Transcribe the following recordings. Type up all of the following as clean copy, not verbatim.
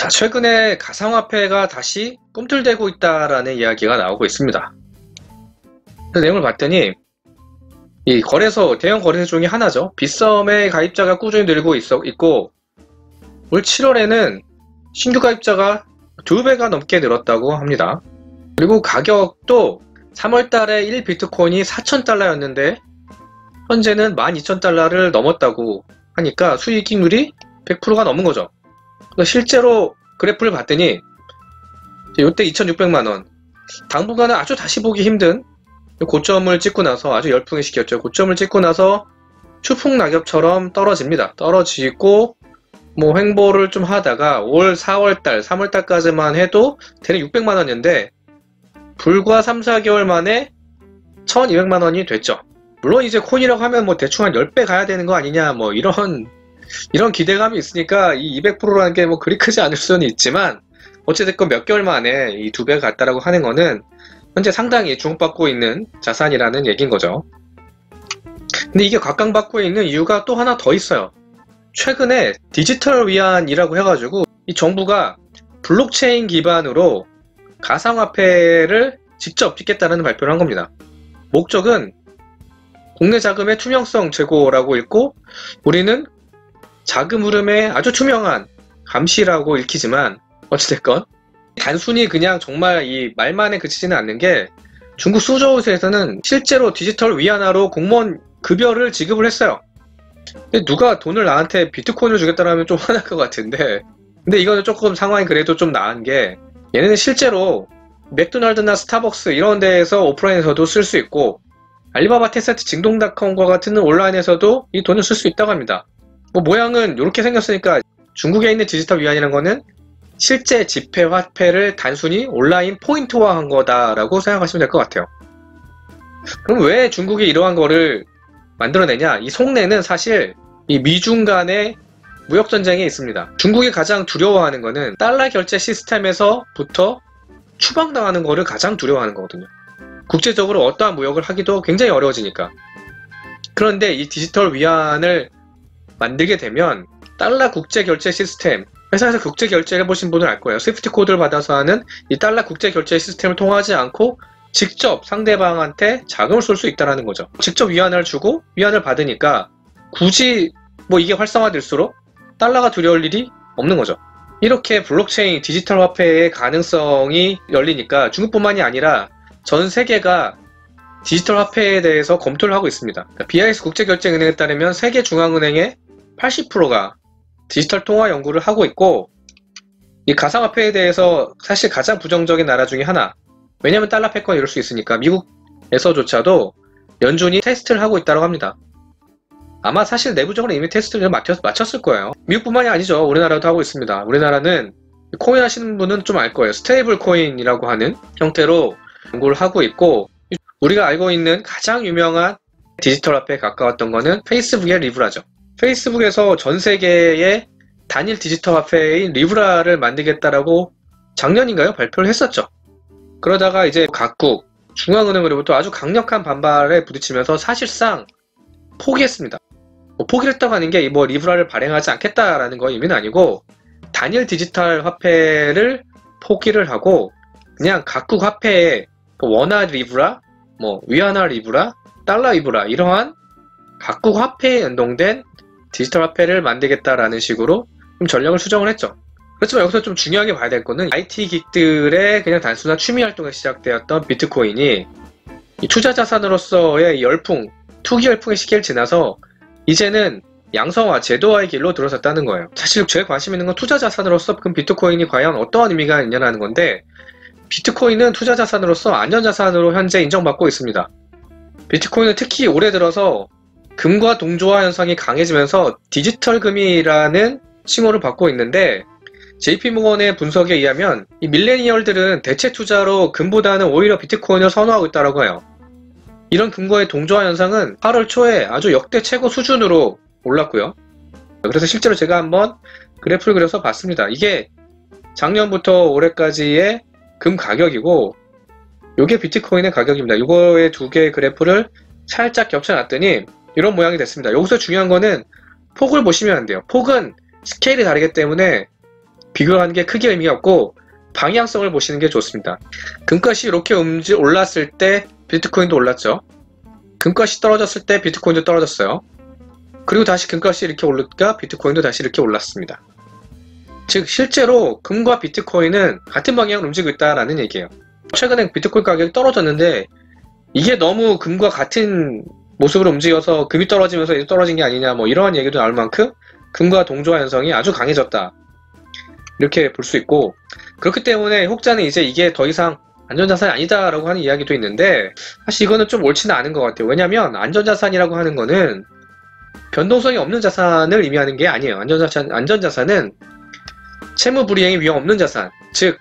자, 최근에 가상화폐가 다시 꿈틀대고 있다라는 이야기가 나오고 있습니다. 그 내용을 봤더니 이 거래소, 대형 거래소 중에 하나죠. 빗썸의 가입자가 꾸준히 늘고 있고 올 7월에는 신규 가입자가 2배가 넘게 늘었다고 합니다. 그리고 가격도 3월달에 1비트코인이 4,000달러였는데 현재는 12,000달러를 넘었다고 하니까 수익률이 100%가 넘은 거죠. 실제로 그래프를 봤더니 이때 2,600만원, 당분간은 아주 다시 보기 힘든 고점을 찍고 나서 아주 열풍이 시켰죠. 고점을 찍고 나서 추풍낙엽처럼 떨어집니다. 떨어지고 뭐 횡보를 좀 하다가 올 4월달, 3월달까지만 해도 대략 600만원인데 불과 3, 4개월 만에 1,200만원이 됐죠. 물론 이제 코인이라고 하면 뭐 대충 한 10배 가야 되는 거 아니냐 뭐 이런 기대감이 있으니까 이 200%라는 게 뭐 그리 크지 않을 수는 있지만 어찌됐건 몇 개월 만에 이 2배가 갔다라고 하는 거는 현재 상당히 주목받고 있는 자산이라는 얘기인 거죠. 근데 이게 각광받고 있는 이유가 또 하나 더 있어요. 최근에 디지털 위안이라고 해가지고 이 정부가 블록체인 기반으로 가상화폐를 직접 찍겠다는 발표를 한 겁니다. 목적은 국내 자금의 투명성 제고라고 읽고 우리는 자금 흐름의 아주 투명한 감시라고 읽히지만 어찌됐건 단순히 그냥 정말 이 말만에 그치지는 않는 게 중국 수저우에서는 실제로 디지털 위안화로 공무원 급여를 지급을 했어요. 근데 누가 돈을 나한테 비트코인을 주겠다라면 좀 화날 것 같은데 근데 이거는 조금 상황이 그래도 좀 나은 게 얘네는 실제로 맥도날드나 스타벅스 이런 데에서 오프라인에서도 쓸 수 있고 알리바바, 테스트, 징동닷컴과 같은 온라인에서도 이 돈을 쓸 수 있다고 합니다. 뭐 모양은 이렇게 생겼으니까 중국에 있는 디지털 위안이라는 거는 실제 지폐 화폐를 단순히 온라인 포인트화한 거다라고 생각하시면 될 것 같아요. 그럼 왜 중국이 이러한 거를 만들어내냐? 이 속내는 사실 이 미중 간의 무역전쟁에 있습니다. 중국이 가장 두려워하는 거는 달러 결제 시스템에서부터 추방당하는 거를 가장 두려워하는 거거든요. 국제적으로 어떠한 무역을 하기도 굉장히 어려워지니까. 그런데 이 디지털 위안을 만들게 되면 달러 국제 결제 시스템, 회사에서 국제 결제를 해보신 분은 알 거예요. 스위프트 코드를 받아서 하는 이 달러 국제 결제 시스템을 통하지 않고 직접 상대방한테 자금을 쏠 수 있다는 거죠. 직접 위안을 주고 위안을 받으니까 굳이 뭐 이게 활성화될수록 달러가 두려울 일이 없는 거죠. 이렇게 블록체인 디지털 화폐의 가능성이 열리니까 중국뿐만이 아니라 전 세계가 디지털 화폐에 대해서 검토를 하고 있습니다. 그러니까 BIS 국제결제은행에 따르면 세계 중앙은행의 80%가 디지털 통화 연구를 하고 있고 이 가상화폐에 대해서 사실 가장 부정적인 나라 중에 하나, 왜냐면 달러 패권 이럴 수 있으니까 미국에서조차도 연준이 테스트를 하고 있다고 합니다. 아마 사실 내부적으로 이미 테스트를 마쳤을 거예요. 미국뿐만이 아니죠. 우리나라도 하고 있습니다. 우리나라는 코인 하시는 분은 좀 알 거예요. 스테이블 코인이라고 하는 형태로 연구를 하고 있고 우리가 알고 있는 가장 유명한 디지털 화폐에 가까웠던 거는 페이스북의 리브라죠. 페이스북에서 전 세계의 단일 디지털 화폐인 리브라를 만들겠다라고 작년인가요? 발표를 했었죠. 그러다가 이제 각국 중앙은행으로부터 아주 강력한 반발에 부딪히면서 사실상 포기했습니다. 포기를 했다고 하는 게 뭐 리브라를 발행하지 않겠다라는 건 의미는 아니고 단일 디지털 화폐를 포기를 하고 그냥 각국 화폐에 원화 리브라, 뭐 위안화 리브라, 달러 리브라 이러한 각국 화폐에 연동된 디지털 화폐를 만들겠다라는 식으로 좀 전략을 수정을 했죠. 그렇지만 여기서 좀 중요하게 봐야 될 거는 IT 긱들의 그냥 단순한 취미 활동에 시작되었던 비트코인이 이 투자 자산으로서의 열풍, 투기 열풍의 시기를 지나서 이제는 양성화, 제도화의 길로 들어섰다는 거예요. 사실 제일 관심 있는 건 투자 자산으로서 그럼 비트코인이 과연 어떠한 의미가 있냐는 건데 비트코인은 투자 자산으로서 안전자산으로 현재 인정받고 있습니다. 비트코인은 특히 올해 들어서 금과 동조화 현상이 강해지면서 디지털 금이라는 칭호를 받고 있는데 JP모건의 분석에 의하면 이 밀레니얼들은 대체 투자로 금보다는 오히려 비트코인을 선호하고 있다고 해요. 이런 금과의 동조화 현상은 8월 초에 아주 역대 최고 수준으로 올랐고요. 그래서 실제로 제가 한번 그래프를 그려서 봤습니다. 이게 작년부터 올해까지의 금 가격이고 이게 비트코인의 가격입니다. 이거의 두 개의 그래프를 살짝 겹쳐놨더니 이런 모양이 됐습니다. 여기서 중요한 거는 폭을 보시면 안 돼요. 폭은 스케일이 다르기 때문에 비교하는 게 크게 의미가 없고 방향성을 보시는 게 좋습니다. 금값이 이렇게 올랐을 때 비트코인도 올랐죠. 금값이 떨어졌을 때 비트코인도 떨어졌어요. 그리고 다시 금값이 이렇게 오르니까 비트코인도 다시 이렇게 올랐습니다. 즉 실제로 금과 비트코인은 같은 방향으로 움직이고 있다는 얘기예요. 최근에 비트코인 가격이 떨어졌는데 이게 너무 금과 같은 모습으로 움직여서 금이 떨어지면서 이제 떨어진 게 아니냐 뭐 이러한 얘기도 나올 만큼 금과 동조화 현상이 아주 강해졌다 이렇게 볼 수 있고, 그렇기 때문에 혹자는 이제 이게 더 이상 안전자산이 아니다 라고 하는 이야기도 있는데 사실 이거는 좀 옳지는 않은 것 같아요. 왜냐면 안전자산이라고 하는 거는 변동성이 없는 자산을 의미하는 게 아니에요. 안전자산은 채무불이행이 위험 없는 자산, 즉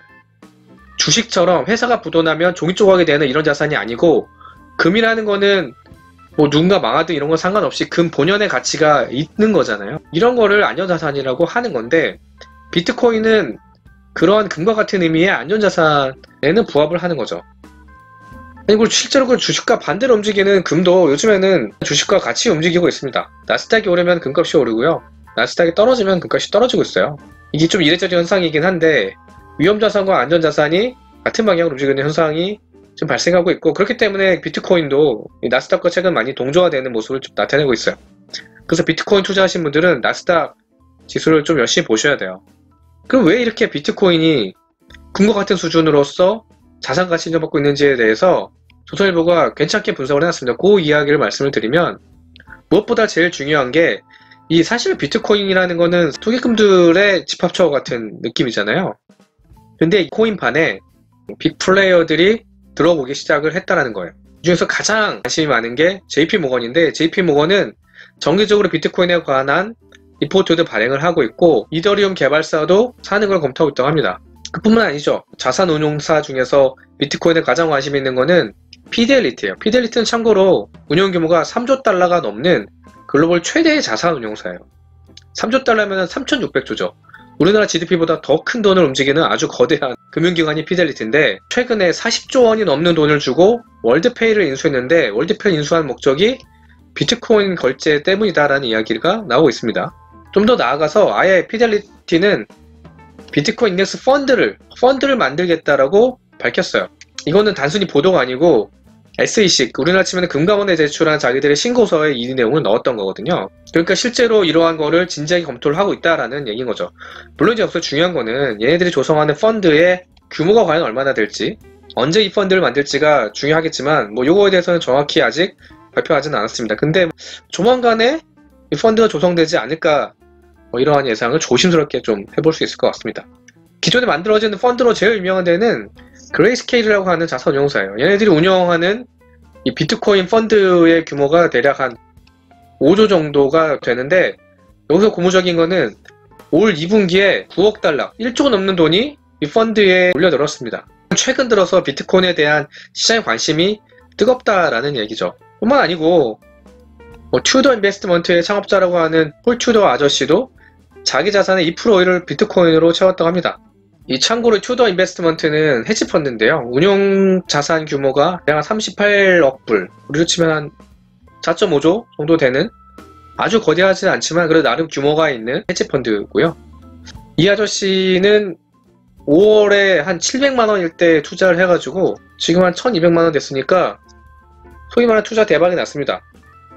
주식처럼 회사가 부도나면 종이 조각이 되는 이런 자산이 아니고, 금이라는 거는 뭐 누군가 망하든 이런 건 상관없이 금 본연의 가치가 있는 거잖아요. 이런 거를 안전자산이라고 하는 건데 비트코인은 그러한 금과 같은 의미의 안전자산에는 부합을 하는 거죠. 그리고 실제로 그 주식과 반대로 움직이는 금도 요즘에는 주식과 같이 움직이고 있습니다. 나스닥이 오르면 금값이 오르고요. 나스닥이 떨어지면 금값이 떨어지고 있어요. 이게 좀 이례적인 현상이긴 한데 위험자산과 안전자산이 같은 방향으로 움직이는 현상이 좀 발생하고 있고, 그렇기 때문에 비트코인도 나스닥과 최근 많이 동조화되는 모습을 좀 나타내고 있어요. 그래서 비트코인 투자하신 분들은 나스닥 지수를 좀 열심히 보셔야 돼요. 그럼 왜 이렇게 비트코인이 금과 같은 수준으로서 자산가치 인정받고 있는지에 대해서 조선일보가 괜찮게 분석을 해놨습니다. 그 이야기를 말씀을 드리면, 무엇보다 제일 중요한 게 이 사실 비트코인이라는 거는 투기금들의 집합처 같은 느낌이잖아요. 근데 이 코인판에 빅플레이어들이 들어오기 시작을 했다는 거예요. 이 중에서 가장 관심이 많은 게 JP모건인데, JP모건은 정기적으로 비트코인에 관한 리포트도 발행을 하고 있고 이더리움 개발사도 사는 걸 검토하고 있다고 합니다. 그뿐만 아니죠. 자산운용사 중에서 비트코인에 가장 관심 있는 거는 피델리티예요. 피델리티는 참고로 운용 규모가 3조 달러가 넘는 글로벌 최대의 자산운용사예요. 3조 달러면 3,600조죠. 우리나라 GDP보다 더 큰 돈을 움직이는 아주 거대한 금융기관이 피델리티인데, 최근에 40조 원이 넘는 돈을 주고 월드페이를 인수했는데 월드페이를 인수한 목적이 비트코인 결제 때문이다라는 이야기가 나오고 있습니다. 좀 더 나아가서 아예 피델리티는 비트코인 인덱스 펀드를 만들겠다라고 밝혔어요. 이거는 단순히 보도가 아니고 SEC, 우리나라 치면 금감원에 제출한 자기들의 신고서에 이 내용을 넣었던 거거든요. 그러니까 실제로 이러한 거를 진지하게 검토를 하고 있다라는 얘기인 거죠. 물론 이제 여기서 중요한 거는 얘네들이 조성하는 펀드의 규모가 과연 얼마나 될지, 언제 이 펀드를 만들지가 중요하겠지만 뭐 요거에 대해서는 정확히 아직 발표하지는 않았습니다. 근데 조만간에 이 펀드가 조성되지 않을까, 뭐 이러한 예상을 조심스럽게 좀 해볼 수 있을 것 같습니다. 기존에 만들어지는 펀드로 제일 유명한 데는 그레이스케일이라고 하는 자산운용사예요. 얘네들이 운영하는 이 비트코인 펀드의 규모가 대략 한 5조 정도가 되는데, 여기서 고무적인 거는 올 2분기에 9억 달러, 1조 넘는 돈이 이 펀드에 몰려들었습니다. 최근 들어서 비트코인에 대한 시장의 관심이 뜨겁다라는 얘기죠. 뿐만 아니고 뭐 튜더 인베스트먼트의 창업자라고 하는 폴 튜더 아저씨도 자기 자산의 2%를 비트코인으로 채웠다고 합니다. 이 참고로 튜더 인베스트먼트는 헤지펀드인데요. 운용 자산 규모가 약 38억 불, 우리로 치면 한 4.5조 정도 되는 아주 거대하지는 않지만 그래도 나름 규모가 있는 헤지펀드고요. 이 아저씨는 5월에 한 700만 원일 때 투자를 해가지고 지금 한 1200만 원 됐으니까 소위 말하는 투자 대박이 났습니다.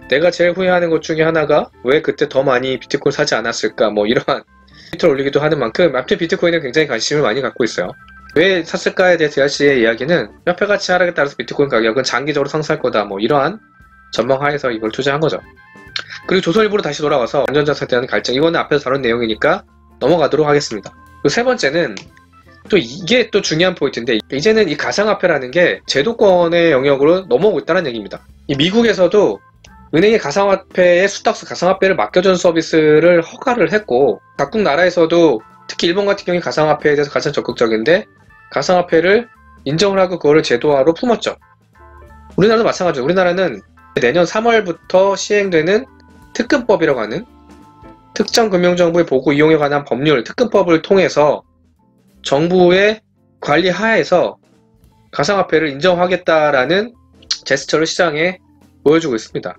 내가 제일 후회하는 것 중에 하나가 왜 그때 더 많이 비트코인 사지 않았을까, 뭐 이러한 트위터를 올리기도 하는 만큼 아무튼 비트코인에 굉장히 관심을 많이 갖고 있어요. 왜 샀을까에 대해 제아씨의 이야기는 화폐 가치 하락에 따라서 비트코인 가격은 장기적으로 상승할 거다, 뭐 이러한 전망하에서 이걸 투자한 거죠. 그리고 조선일보로 다시 돌아와서 안전자산에 대한 갈증, 이거는 앞에서 다룬 내용이니까 넘어가도록 하겠습니다. 그리고 세 번째는 또 이게 또 중요한 포인트인데, 이제는 이 가상화폐라는 게 제도권의 영역으로 넘어오고 있다는 얘기입니다. 이 미국에서도 은행이 가상화폐의 수탁수 가상화폐를 맡겨주는 서비스를 허가를 했고, 각국 나라에서도 특히 일본 같은 경우에 가상화폐에 대해서 가장 적극적인데 가상화폐를 인정을 하고 그거를 제도화로 품었죠. 우리나라도 마찬가지죠. 우리나라는 내년 3월부터 시행되는 특근법이라고 하는 특정 금융정보의 보고 이용에 관한 법률 특근법을 통해서 정부의 관리 하에서 가상화폐를 인정하겠다라는 제스처를 시장에 보여주고 있습니다.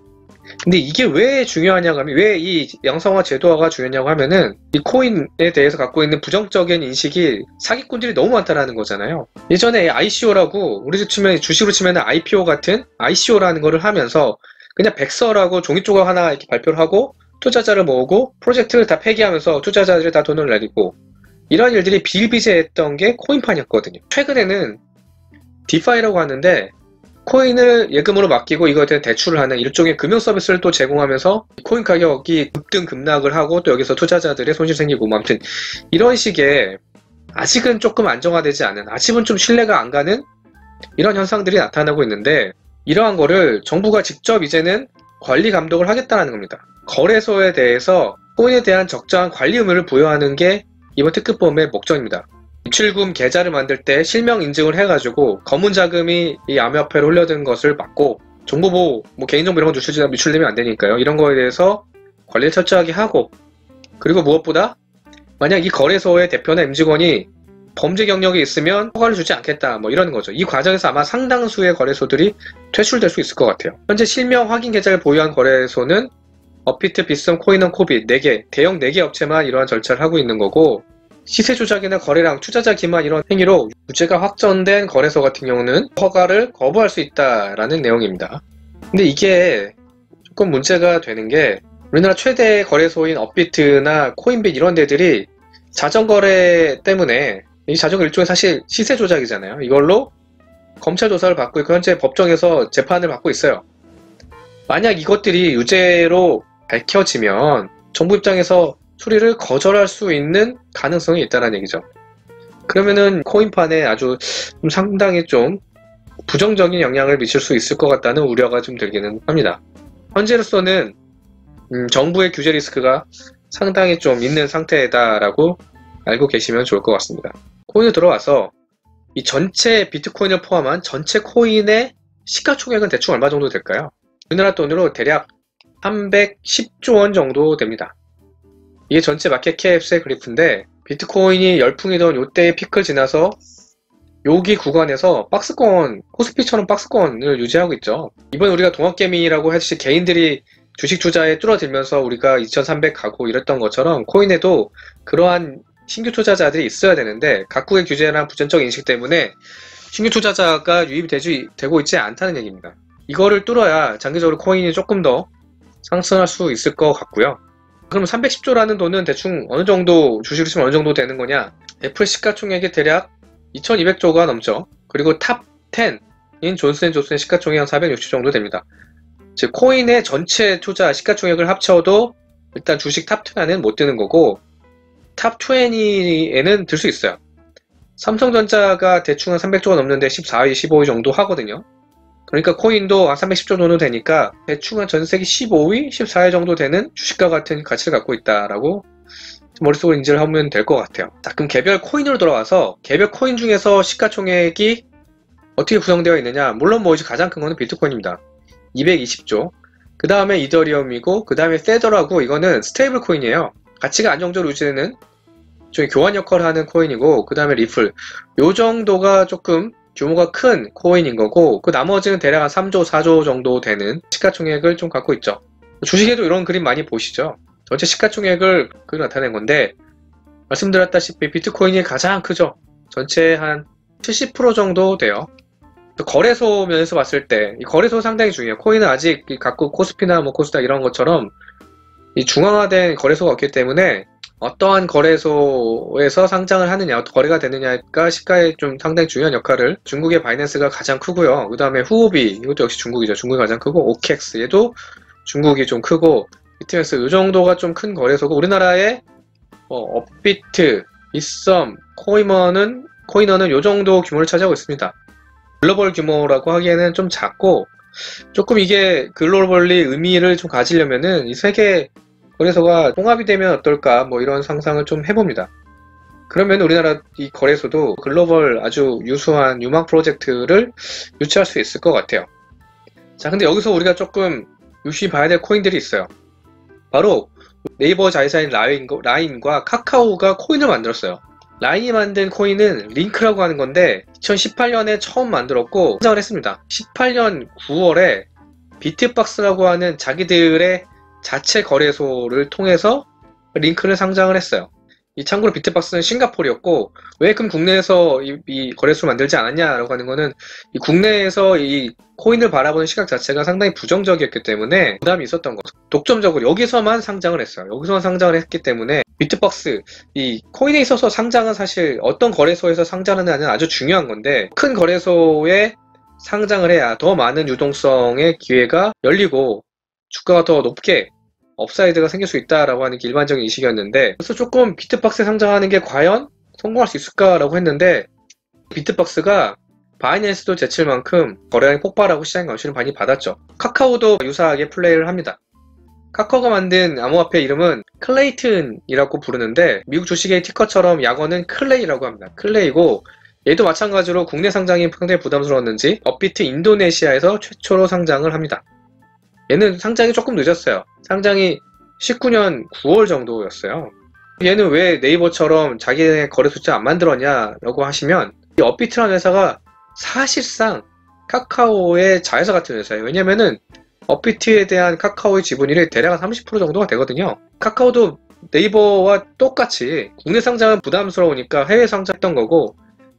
근데 이게 왜 중요하냐고 하면, 왜 이 양성화 제도화가 중요하냐고 하면은 이 코인에 대해서 갖고 있는 부정적인 인식이 사기꾼들이 너무 많다라는 거잖아요. 예전에 ICO라고 우리 치면 주식으로 치면 IPO 같은 ICO라는 거를 하면서 그냥 백서라고 종이 조각 하나 이렇게 발표를 하고 투자자를 모으고 프로젝트를 다 폐기하면서 투자자들이 다 돈을 내리고 이런 일들이 비일비재했던 게 코인판이었거든요. 최근에는 디파이라고 하는데 코인을 예금으로 맡기고 이거에 대한 대출을 하는 일종의 금융 서비스를 또 제공하면서 코인 가격이 급등 급락을 하고 또 여기서 투자자들의 손실 생기고 뭐 아무튼 이런 식의 아직은 조금 안정화되지 않은, 아직은 좀 신뢰가 안 가는 이런 현상들이 나타나고 있는데, 이러한 거를 정부가 직접 이제는 관리 감독을 하겠다는 겁니다. 거래소에 대해서 코인에 대한 적정한 관리 의무를 부여하는 게 이번 특급법의 목적입니다. 입출금 계좌를 만들 때 실명 인증을 해가지고 검은 자금이 이 암호화폐로 흘려드는 것을 막고, 정보보호, 개인정보 이런 거 유출되면 안 되니까요. 이런 거에 대해서 관리를 철저하게 하고, 그리고 무엇보다 만약 이 거래소의 대표나 임직원이 범죄 경력이 있으면 허가를 주지 않겠다, 이런 거죠. 이 과정에서 아마 상당수의 거래소들이 퇴출될 수 있을 것 같아요. 현재 실명 확인 계좌를 보유한 거래소는 업비트, 빗썸, 코인원, 코빗 4개, 대형 4개 업체만 이러한 절차를 하고 있는 거고, 시세 조작이나 거래량, 투자자 기만 이런 행위로 유죄가 확정된 거래소 같은 경우는 허가를 거부할 수 있다라는 내용입니다. 근데 이게 조금 문제가 되는 게, 우리나라 최대 거래소인 업비트나 코인빗 이런 데들이 자전거래 때문에, 이 자전거 일종의 사실 시세 조작이잖아요. 이걸로 검찰 조사를 받고 있고 현재 법정에서 재판을 받고 있어요. 만약 이것들이 유죄로 밝혀지면 정부 입장에서 수리를 거절할 수 있는 가능성이 있다는 얘기죠. 그러면은 코인판에 아주 상당히 좀 부정적인 영향을 미칠 수 있을 것 같다는 우려가 좀 들기는 합니다. 현재로서는 정부의 규제 리스크가 상당히 좀 있는 상태다라고 알고 계시면 좋을 것 같습니다. 코인에 들어와서 이 전체 비트코인을 포함한 전체 코인의 시가총액은 대충 얼마 정도 될까요? 우리나라 돈으로 대략 310조 원 정도 됩니다. 이게 전체 마켓캡의 그래프인데, 비트코인이 열풍이던 요때의 피크를 지나서 여기 구간에서 박스권, 코스피처럼 박스권을 유지하고 있죠. 이번 우리가 동학개미라고 했듯이 개인들이 주식 투자에 줄어들면서 우리가 2300 가고 이랬던 것처럼 코인에도 그러한 신규 투자자들이 있어야 되는데, 각국의 규제나 부정적 인식 때문에 신규 투자자가 유입이 되고 있지 않다는 얘기입니다. 이거를 뚫어야 장기적으로 코인이 조금 더 상승할 수 있을 것 같고요. 그럼 310조라는 돈은 대충 어느 정도, 주식으로 치면 어느 정도 되는 거냐? 애플 시가총액이 대략 2200조가 넘죠. 그리고 탑 10인 존슨앤존슨의 시가총액이 한 460 정도 됩니다. 즉 코인의 전체 투자 시가총액을 합쳐도 일단 주식 탑 10 안에는 못 드는 거고, 탑 20에는 들 수 있어요. 삼성전자가 대충 한 300조가 넘는데 14위, 15위 정도 하거든요. 그러니까 코인도 한 310조 정도 되니까 대충 한 전 세계 15위, 14위 정도 되는 주식과 같은 가치를 갖고 있다라고 머릿속으로 인지를 하면 될 것 같아요. 자, 그럼 개별 코인으로 돌아와서 개별 코인 중에서 시가총액이 어떻게 구성되어 있느냐? 물론 이제 가장 큰 거는 비트코인입니다. 220조. 그 다음에 이더리움이고, 그 다음에 세더라고, 이거는 스테이블 코인이에요. 가치가 안정적으로 유지되는 좀 교환 역할을 하는 코인이고, 그 다음에 리플. 요 정도가 조금 규모가 큰 코인인 거고, 그 나머지는 대략 한 3조, 4조 정도 되는 시가총액을 좀 갖고 있죠. 주식에도 이런 그림 많이 보시죠? 전체 시가총액을 나타낸 건데, 말씀드렸다시피 비트코인이 가장 크죠. 전체 한 70% 정도 돼요. 거래소 면에서 봤을 때, 이 거래소 상당히 중요해요. 코인은 아직 각국 코스피나 코스닥 이런 것처럼 이 중앙화된 거래소가 없기 때문에 어떠한 거래소에서 상장을 하느냐, 거래가 되느냐가 시가에 좀 상당히 중요한 역할을, 중국의 바이낸스가 가장 크고요. 그 다음에 후오비, 이것도 역시 중국이죠. 중국이 가장 크고, 오케엑스, 얘도 중국이 좀 크고, 비트맥스, 이 정도가 좀 큰 거래소고, 우리나라의 업비트, 빗썸, 코인원은 이 정도 규모를 차지하고 있습니다. 글로벌 규모라고 하기에는 좀 작고, 조금 이게 글로벌리 의미를 좀 가지려면은 이 세계 거래소가 통합이 되면 어떨까, 이런 상상을 좀 해봅니다. 그러면 우리나라 이 거래소도 글로벌 아주 유수한 유망 프로젝트를 유치할 수 있을 것 같아요. 자, 근데 여기서 우리가 조금 유심히 봐야 될 코인들이 있어요. 바로 네이버 자회사인 라인과 카카오가 코인을 만들었어요. 라인이 만든 코인은 링크라고 하는 건데 2018년에 처음 만들었고 상장을 했습니다. 18년 9월에 비트박스라고 하는 자기들의 자체 거래소를 통해서 링크를 상장을 했어요. 이 참고로 비트박스는 싱가포르였고, 왜 그럼 국내에서 이 거래소를 만들지 않았냐라고 하는 거는, 이 국내에서 이 코인을 바라보는 시각 자체가 상당히 부정적이었기 때문에 부담이 있었던 거죠. 독점적으로 여기서만 상장을 했어요. 여기서만 상장을 했기 때문에 비트박스, 이 코인에 있어서 상장은 사실 어떤 거래소에서 상장하느냐는 아주 중요한 건데, 큰 거래소에 상장을 해야 더 많은 유동성의 기회가 열리고 주가가 더 높게 업사이드가 생길 수 있다라고 하는 게 일반적인 인식이었는데, 그래서 조금 비트박스에 상장하는 게 과연 성공할 수 있을까라고 했는데, 비트박스가 바이낸스도 제칠 만큼 거래량이 폭발하고 시장의 관심을 많이 받았죠. 카카오도 유사하게 플레이를 합니다. 카카오가 만든 암호화폐 이름은 클레이튼이라고 부르는데, 미국 주식의 티커처럼 약어는 클레이라고 합니다. 클레이고, 얘도 마찬가지로 국내 상장이 상당히 부담스러웠는지 업비트 인도네시아에서 최초로 상장을 합니다. 얘는 상장이 조금 늦었어요. 상장이 19년 9월 정도였어요. 얘는 왜 네이버처럼 자기네 거래 숫자 안 만들었냐라고 하시면, 이 업비트라는 회사가 사실상 카카오의 자회사 같은 회사예요. 왜냐면은 업비트에 대한 카카오의 지분율이 대략 한 30% 정도가 되거든요. 카카오도 네이버와 똑같이 국내 상장은 부담스러우니까 해외 상장했던 거고,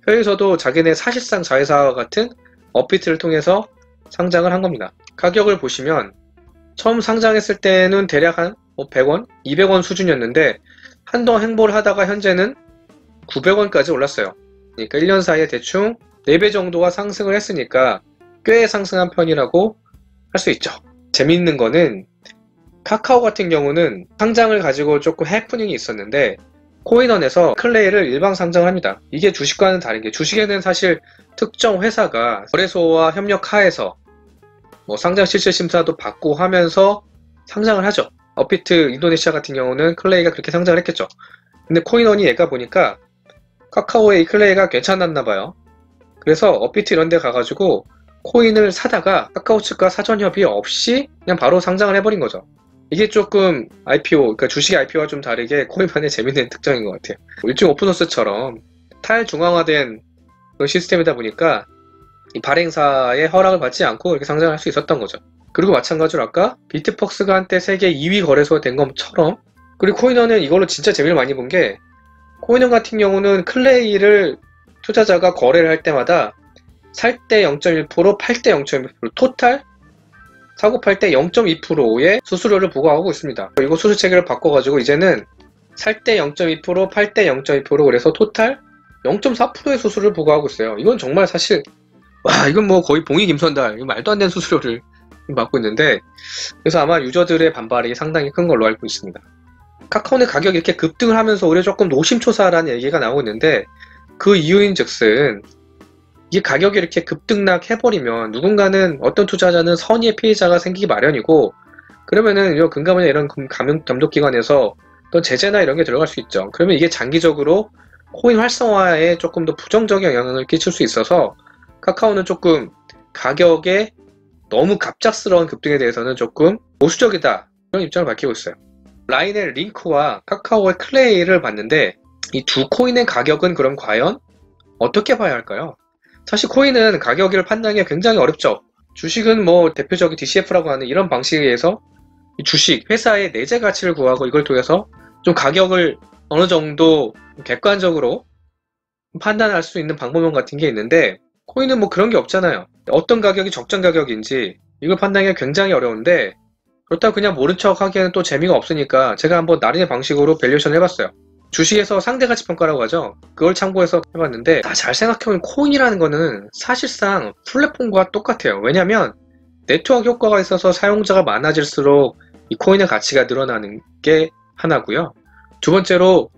해외에서도 자기네 사실상 자회사와 같은 업비트를 통해서 상장을 한 겁니다. 가격을 보시면 처음 상장했을 때는 대략 한 100원, 200원 수준이었는데, 한동안 행보를 하다가 현재는 900원까지 올랐어요. 그러니까 1년 사이에 대충 4배 정도가 상승을 했으니까 꽤 상승한 편이라고 할 수 있죠. 재미있는 거는 카카오 같은 경우는 상장을 가지고 조금 해프닝이 있었는데, 코인원에서 클레이를 일방 상장을 합니다. 이게 주식과는 다른 게, 주식에는 사실 특정 회사가 거래소와 협력하에서 뭐 상장 실질 심사도 받고 하면서 상장을 하죠. 업비트 인도네시아 같은 경우는 클레이가 그렇게 상장을 했겠죠. 근데 코인원이 얘가 보니까 카카오의 이 클레이가 괜찮았나 봐요. 그래서 업비트 이런 데 가가지고 코인을 사다가 카카오 측과 사전 협의 없이 그냥 바로 상장을 해버린 거죠. 이게 조금 IPO, 그러니까 주식 IPO와 좀 다르게 코인만의 재밌는 특징인 것 같아요. 일종 오픈소스처럼 탈중앙화된 그런 시스템이다 보니까 이 발행사의 허락을 받지 않고 이렇게 상장할 수 있었던 거죠. 그리고 마찬가지로 아까 비트박스가 한때 세계 2위 거래소가 된 것처럼, 그리고 코인원은 이걸로 진짜 재미를 많이 본 게, 코인원 같은 경우는 클레이를 투자자가 거래를 할 때마다 살 때 0.1%, 팔 때 0.1%, 토탈 사고 팔 때 0.2%의 수수료를 부과하고 있습니다. 이거 수수 체계를 바꿔가지고 이제는 살 때 0.2%, 팔 때 0.2%, 그래서 토탈 0.4%의 수수료를 부과하고 있어요. 이건 정말 사실, 와, 이건 뭐 거의 봉이 김선달, 이거 말도 안 되는 수수료를 받고 있는데, 그래서 아마 유저들의 반발이 상당히 큰 걸로 알고 있습니다. 카카오의 가격이 이렇게 급등을 하면서 오히려 조금 노심초사라는 얘기가 나오고 있는데, 그 이유인 즉슨 이게 가격이 이렇게 급등락 해버리면 누군가는, 어떤 투자자는 선의의 피해자가 생기기 마련이고, 그러면은 이 금감원이나 이런 감독기관에서 어떤 제재나 이런 게 들어갈 수 있죠. 그러면 이게 장기적으로 코인 활성화에 조금 더 부정적인 영향을 끼칠 수 있어서, 카카오는 조금 가격에 너무 갑작스러운 급등에 대해서는 조금 보수적이다, 이런 입장을 밝히고 있어요. 라인의 링크와 카카오의 클레이를 봤는데, 이 두 코인의 가격은 그럼 과연 어떻게 봐야 할까요? 사실 코인은 가격을 판단하기가 굉장히 어렵죠. 주식은 뭐 대표적인 DCF라고 하는 이런 방식에 의해서 주식, 회사의 내재 가치를 구하고 이걸 통해서 좀 가격을 어느 정도 객관적으로 판단할 수 있는 방법론 같은 게 있는데, 코인은 뭐 그런 게 없잖아요. 어떤 가격이 적정 가격인지 이걸 판단하기가 굉장히 어려운데, 그렇다고 그냥 모른 척 하기에는 또 재미가 없으니까 제가 한번 나름의 방식으로 밸류에이션을 해봤어요. 주식에서 상대가치 평가라고 하죠. 그걸 참고해서 해봤는데, 잘 생각해보면 코인이라는 거는 사실상 플랫폼과 똑같아요. 왜냐면 네트워크 효과가 있어서 사용자가 많아질수록 이 코인의 가치가 늘어나는 게 하나고요. 두 번째로,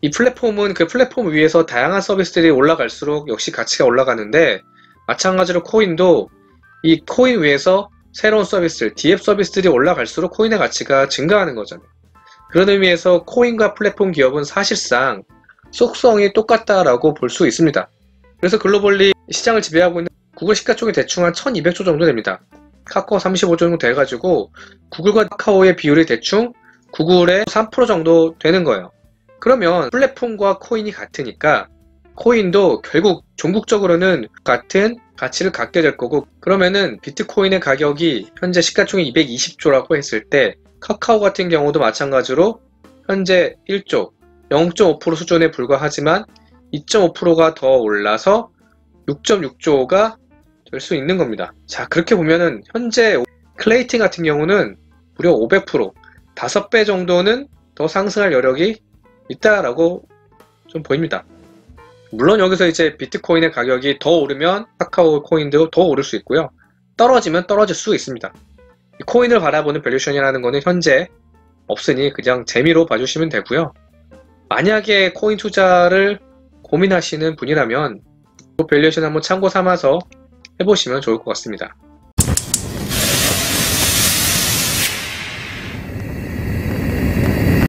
이 플랫폼은 그 플랫폼 위에서 다양한 서비스들이 올라갈수록 역시 가치가 올라가는데, 마찬가지로 코인도 이 코인 위에서 새로운 서비스, DF 서비스들이 올라갈수록 코인의 가치가 증가하는 거잖아요. 그런 의미에서 코인과 플랫폼 기업은 사실상 속성이 똑같다라고 볼 수 있습니다. 그래서 글로벌리 시장을 지배하고 있는 구글 시가총액이 대충 한 1200조 정도 됩니다. 카카오 35조 정도 돼가지고 구글과 카카오의 비율이 대충 구글의 3% 정도 되는 거예요. 그러면 플랫폼과 코인이 같으니까 코인도 결국 종국적으로는 같은 가치를 갖게 될 거고, 그러면은 비트코인의 가격이 현재 시가총액 220조라고 했을 때 카카오 같은 경우도 마찬가지로 현재 1조 0.5% 수준에 불과하지만 2.5%가 더 올라서 6.6조가 될 수 있는 겁니다. 자, 그렇게 보면은 현재 클레이팅 같은 경우는 무려 500%, 5배 정도는 더 상승할 여력이 있다라고 좀 보입니다. 물론 여기서 이제 비트코인의 가격이 더 오르면 카카오 코인도 더 오를 수 있고요. 떨어지면 떨어질 수 있습니다. 코인을 바라보는 밸류에이션이라는 거는 현재 없으니 그냥 재미로 봐주시면 되고요. 만약에 코인 투자를 고민하시는 분이라면 그 밸류에이션 한번 참고 삼아서 해보시면 좋을 것 같습니다.